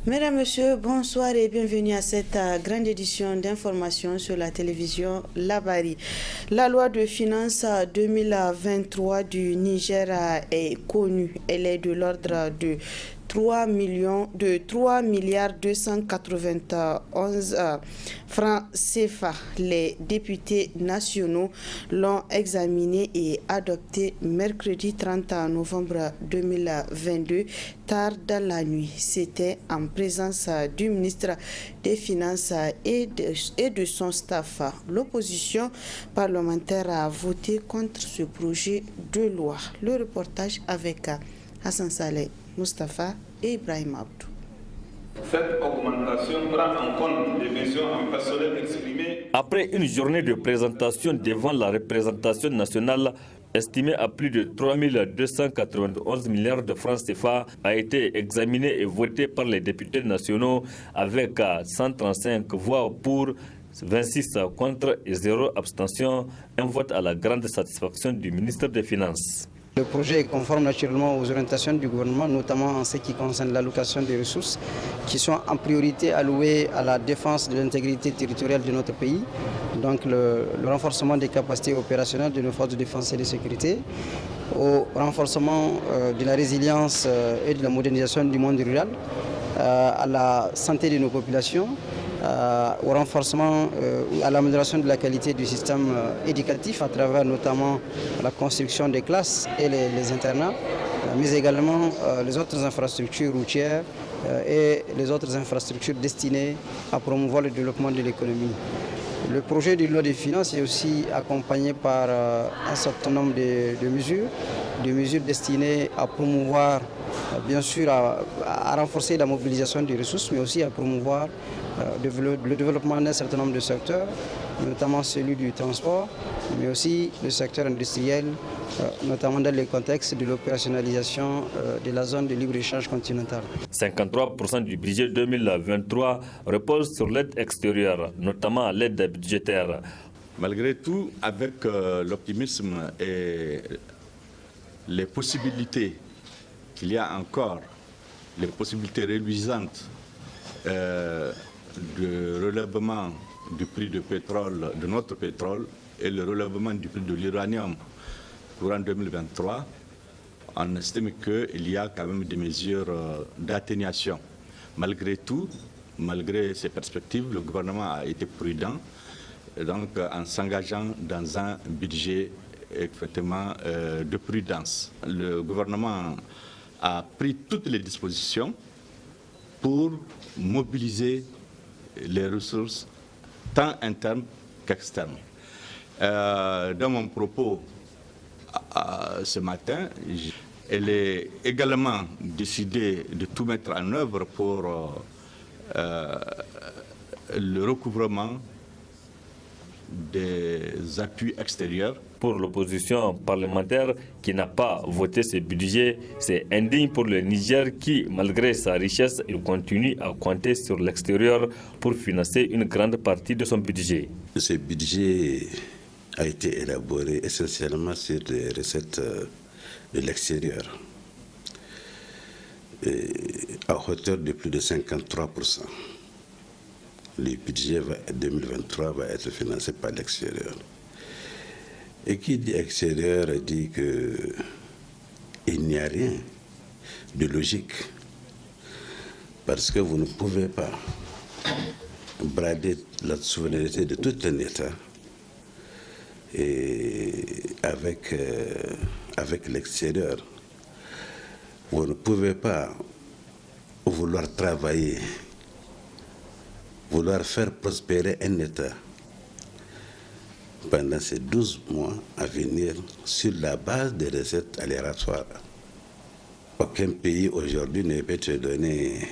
Mesdames, Messieurs, bonsoir et bienvenue à cette grande édition d'information sur la télévision Labari. La loi de finances 2023 du Niger est connue. Elle est de l'ordre de 3 milliards 291 francs CFA. Les députés nationaux l'ont examiné et adopté mercredi 30 novembre 2022, tard dans la nuit. C'était en présence du ministre des Finances et de son staff. L'opposition parlementaire a voté contre ce projet de loi. Le reportage avec Hassan Saleh, Mustafa et Ibrahim Abdou. Cette augmentation prend en compte les besoins en personnel exprimés. Après une journée de présentation devant la représentation nationale, estimée à plus de 3 291 milliards de francs CFA, a été examinée et votée par les députés nationaux avec 135 voix pour, 26 contre et 0 abstention, un vote à la grande satisfaction du ministre des Finances. Le projet est conforme naturellement aux orientations du gouvernement, notamment en ce qui concerne l'allocation des ressources qui sont en priorité allouées à la défense de l'intégrité territoriale de notre pays, donc le renforcement des capacités opérationnelles de nos forces de défense et de sécurité, au renforcement de la résilience et de la modernisation du monde rural, à la santé de nos populations, au renforcement, à l'amélioration de la qualité du système éducatif à travers notamment la construction des classes et les internats, mais également les autres infrastructures routières et les autres infrastructures destinées à promouvoir le développement de l'économie. Le projet de loi des finances est aussi accompagné par un certain nombre de mesures destinées à promouvoir, bien sûr, à renforcer la mobilisation des ressources, mais aussi à promouvoir le développement d'un certain nombre de secteurs, notamment celui du transport, mais aussi le secteur industriel, notamment dans le contexte de l'opérationnalisation de la zone de libre-échange continentale. 53% du budget 2023 repose sur l'aide extérieure, notamment l'aide budgétaire. Malgré tout, avec l'optimisme et les possibilités qu'il y a encore, les possibilités réduisantes de relèvement du prix du pétrole, de notre pétrole, et le relèvement du prix de l'uranium courant 2023, on estime qu'il y a quand même des mesures d'atténuation. Malgré tout, malgré ces perspectives, le gouvernement a été prudent donc, en s'engageant dans un budget effectivement de prudence. Le gouvernement a pris toutes les dispositions pour mobiliser les ressources tant internes qu'externes. Dans mon propos ce matin, elle est également décidée de tout mettre en œuvre pour le recouvrement des appuis extérieurs. Pour l'opposition parlementaire qui n'a pas voté ce budget, c'est indigne pour le Niger qui, malgré sa richesse, il continue à compter sur l'extérieur pour financer une grande partie de son budget. Ce budget a été élaboré essentiellement sur des recettes de l'extérieur, à hauteur de plus de 53%. Le budget 2023 va être financé par l'extérieur. Et qui dit extérieur dit qu'il n'y a rien de logique. Parce que vous ne pouvez pas brader la souveraineté de tout un État et avec l'extérieur. Vous ne pouvez pas vouloir travailler, vouloir faire prospérer un État pendant ces 12 mois à venir sur la base des recettes aléatoires. Aucun pays aujourd'hui ne peut te donner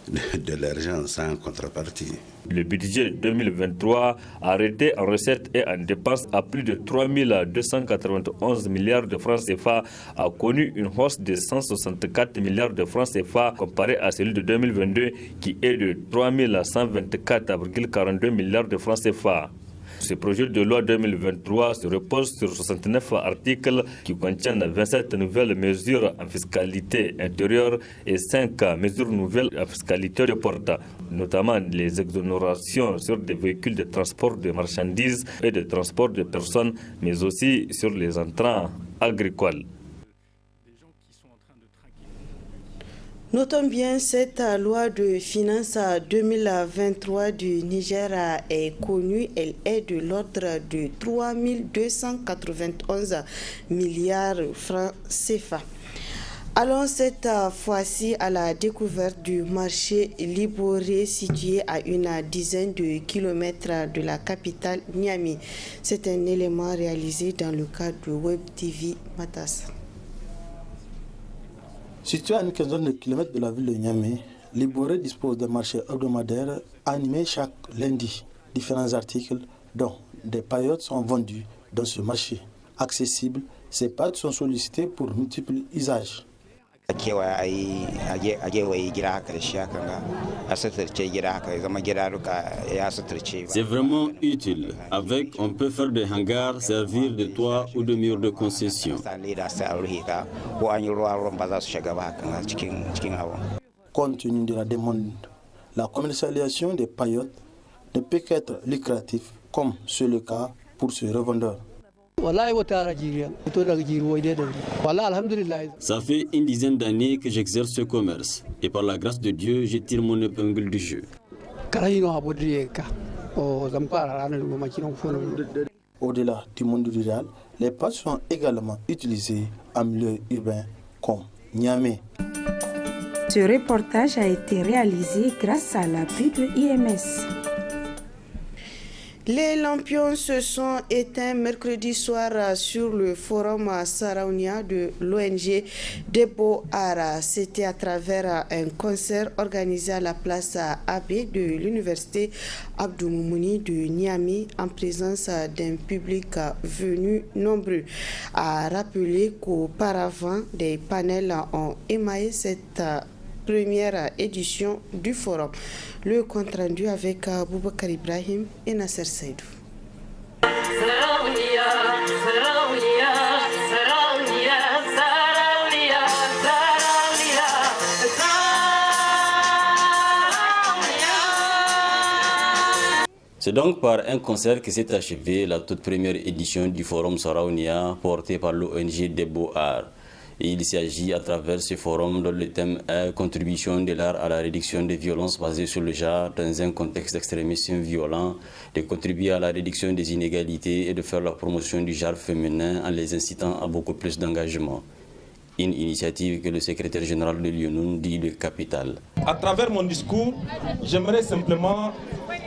de l'argent sans contrepartie. Le budget 2023, arrêté en recettes et en dépenses à plus de 3 291 milliards de francs CFA, a connu une hausse de 164 milliards de francs CFA comparé à celui de 2022 qui est de 3 124,42 milliards de francs CFA. Ce projet de loi 2023 se repose sur 69 articles qui contiennent 27 nouvelles mesures en fiscalité intérieure et 5 mesures nouvelles en fiscalité de porte, notamment les exonérations sur des véhicules de transport de marchandises et de transport de personnes, mais aussi sur les intrants agricoles. Notons bien, cette loi de finances 2023 du Niger est connue. Elle est de l'ordre de 3 291 milliards francs CFA. Allons cette fois-ci à la découverte du marché Liboré situé à une dizaine de kilomètres de la capitale Niamey. C'est un élément réalisé dans le cadre de Web TV Matas. Situé à une quinzaine de kilomètres de la ville de Niamey, Liboré dispose d'un marché hebdomadaire animé chaque lundi. Différents articles, dont des paillotes, sont vendus dans ce marché. Accessibles, ces paillotes sont sollicitées pour multiples usages. C'est vraiment utile. Avec, on peut faire des hangars, servir de toit ou de murs de concession. Compte tenu de la demande, la commercialisation des paillotes ne peut qu'être lucrative, comme c'est le cas pour ce revendeur. Ça fait une dizaine d'années que j'exerce ce commerce et par la grâce de Dieu, je tire mon épingle du jeu. Au-delà du monde rural, les paillotes sont également utilisées en milieu urbain comme Niamey. Ce reportage a été réalisé grâce à l'appui de IMS. Les lampions se sont éteints mercredi soir sur le forum Saraounia de l'ONG Debo Ara. C'était à travers un concert organisé à la place AB de l'université Abdou Moumouni de Niamey en présence d'un public venu nombreux. À rappeler qu'auparavant, des panels ont émaillé cette première édition du forum. Le compte rendu avec Boubacar Ibrahim et Nasser Saïdou. C'est donc par un concert que s'est achevée la toute première édition du forum Saraounia porté par l'ONG Debo Art. Il s'agit à travers ce forum dont le thème est « Contribution de l'art à la réduction des violences basées sur le genre dans un contexte d'extrémisme violent », de contribuer à la réduction des inégalités et de faire la promotion du genre féminin en les incitant à beaucoup plus d'engagement. Une initiative que le secrétaire général de l'UNUN dit le capital. À travers mon discours, j'aimerais simplement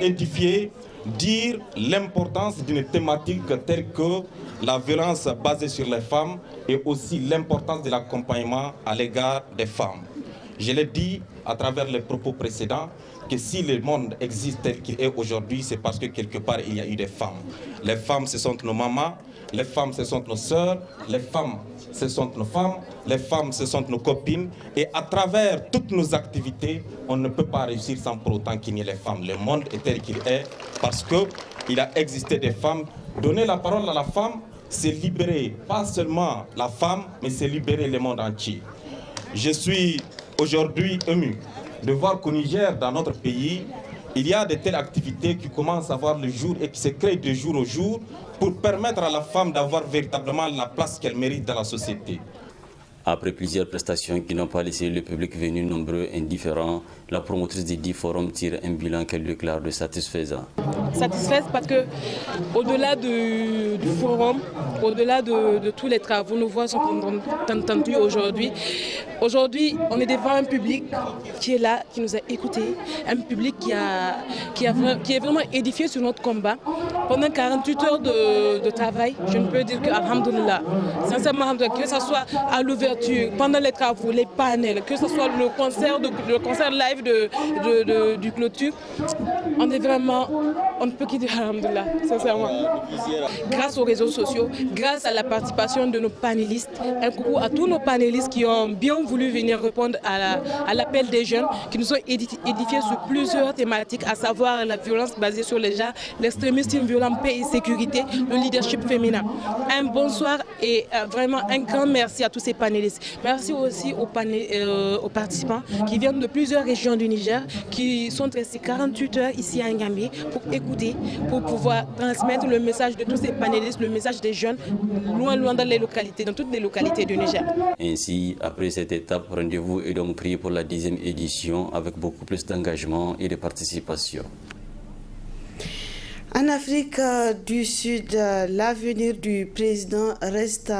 édifier, dire l'importance d'une thématique telle que la violence basée sur les femmes et aussi l'importance de l'accompagnement à l'égard des femmes. Je l'ai dit à travers les propos précédents que si le monde existe tel qu'il est aujourd'hui, c'est parce que quelque part il y a eu des femmes. Les femmes, ce sont nos mamans, les femmes, ce sont nos sœurs, les femmes, ce sont nos femmes, les femmes, ce sont nos copines. Et à travers toutes nos activités, on ne peut pas réussir sans pour autant qu'il y ait les femmes. Le monde est tel qu'il est parce qu'il a existé des femmes. Donner la parole à la femme, c'est libérer pas seulement la femme, mais c'est libérer le monde entier. Je suis aujourd'hui ému de voir qu'au Niger, dans notre pays, il y a de telles activités qui commencent à voir le jour et qui se créent de jour au jour pour permettre à la femme d'avoir véritablement la place qu'elle mérite dans la société. Après plusieurs prestations qui n'ont pas laissé le public venu nombreux indifférent, la promotrice des 10 forums tire un bilan qu'elle déclare de satisfaisant. Satisfaite parce que au-delà du forum, au-delà de tous les travaux, nos voix sont entendues aujourd'hui. Aujourd'hui, on est devant un public qui est là, qui nous a écoutés, un public qui est vraiment édifié sur notre combat. Pendant 48 heures de travail, je ne peux dire que alhamdoulilah, sincèrement, que ce soit à l'ouverture, pendant les travaux, les panels, que ce soit le concert live du clôture, on est vraiment, on ne peut qu'y dire alhamdoulilah, sincèrement. Grâce aux réseaux sociaux, grâce à la participation de nos panélistes, un coucou à tous nos panélistes qui ont bien voulu venir répondre à l'appel des jeunes, qui nous ont édifiés sur plusieurs thématiques, à savoir la violence basée sur les genres, l'extrémisme violent violent, paix et sécurité, le leadership féminin. Un bonsoir et vraiment un grand merci à tous ces panélistes. Merci aussi aux participants qui viennent de plusieurs régions du Niger, qui sont restés 48 heures ici à N'Gambé pour écouter, pour pouvoir transmettre le message de tous ces panélistes, le message des jeunes, loin dans les localités, dans toutes les localités du Niger. Ainsi, après cette étape, rendez-vous est donc pris pour la 10e édition avec beaucoup plus d'engagement et de participation. En Afrique du Sud, l'avenir du président reste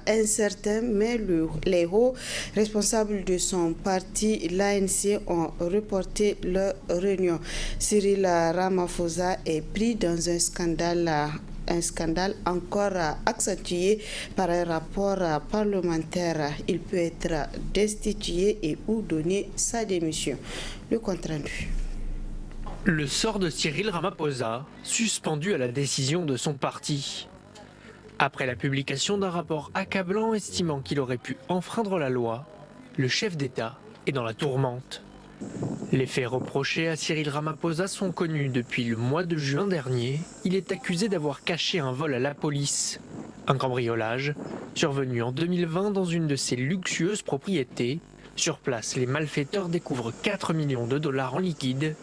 incertain, mais les hauts responsables de son parti, l'ANC, ont reporté leur réunion. Cyril Ramaphosa est pris dans un scandale encore accentué par un rapport parlementaire. Il peut être destitué et ou donner sa démission. Le compte rendu. Le sort de Cyril Ramaphosa, suspendu à la décision de son parti. Après la publication d'un rapport accablant estimant qu'il aurait pu enfreindre la loi, le chef d'État est dans la tourmente. Les faits reprochés à Cyril Ramaphosa sont connus depuis le mois de juin dernier. Il est accusé d'avoir caché un vol à la police. Un cambriolage survenu en 2020 dans une de ses luxueuses propriétés. Sur place, les malfaiteurs découvrent 4 millions de dollars en liquide,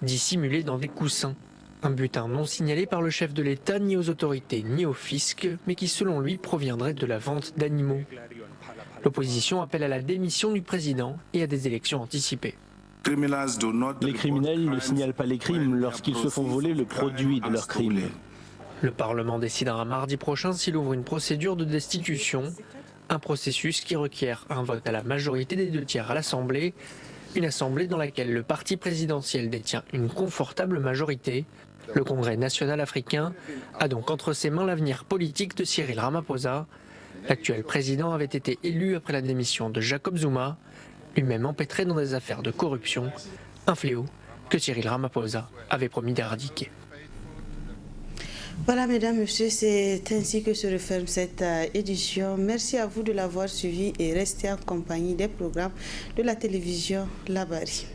dissimulés dans des coussins. Un butin non signalé par le chef de l'État ni aux autorités ni au fisc, mais qui selon lui proviendrait de la vente d'animaux. L'opposition appelle à la démission du président et à des élections anticipées. Les criminels ne signalent pas les crimes lorsqu'ils se font voler le produit de leurs crimes. Le Parlement décidera mardi prochain s'il ouvre une procédure de destitution, un processus qui requiert un vote à la majorité des 2/3 à l'Assemblée, une assemblée dans laquelle le parti présidentiel détient une confortable majorité. Le Congrès national africain a donc entre ses mains l'avenir politique de Cyril Ramaphosa. L'actuel président avait été élu après la démission de Jacob Zuma, lui-même empêtré dans des affaires de corruption, un fléau que Cyril Ramaphosa avait promis d'éradiquer. Voilà, mesdames, messieurs, c'est ainsi que se referme cette édition. Merci à vous de l'avoir suivi et restez en compagnie des programmes de la télévision Labari.